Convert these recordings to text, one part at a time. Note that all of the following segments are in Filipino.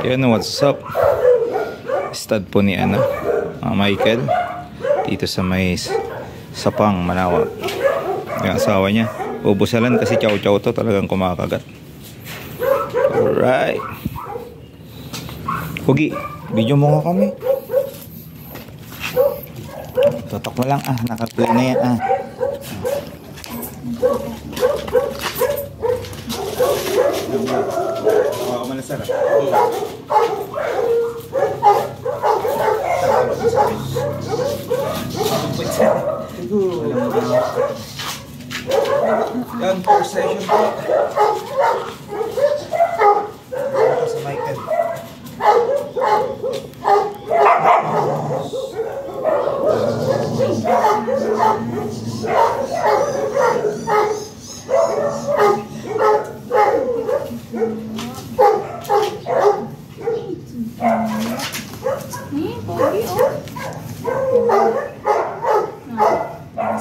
Yun, what's up? Stud po ni Michael dito sa may Sapang, Manawag. Yung asawa niya ubusalan kasi chow chow to, talagang kumakagat. Alright, Hugi, video mo nga kami. Totok mo lang, naka-play na yan. Oo, malasarap. Yan, first session po. Ito sa Michael.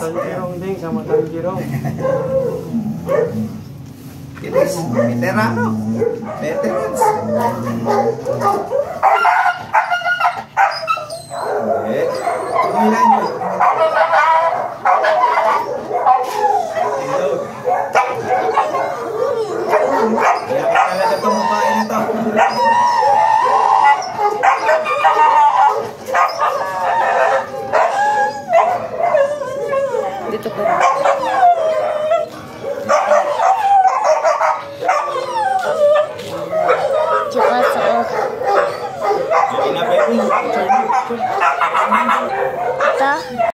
Tanjirong din sama Tanjirong. Kinis, veterano. Veterans. Tumilan nyo. Kaya talaga itong babae na ito. Dito pa rin. Tsaka sa Ina, baby. ita.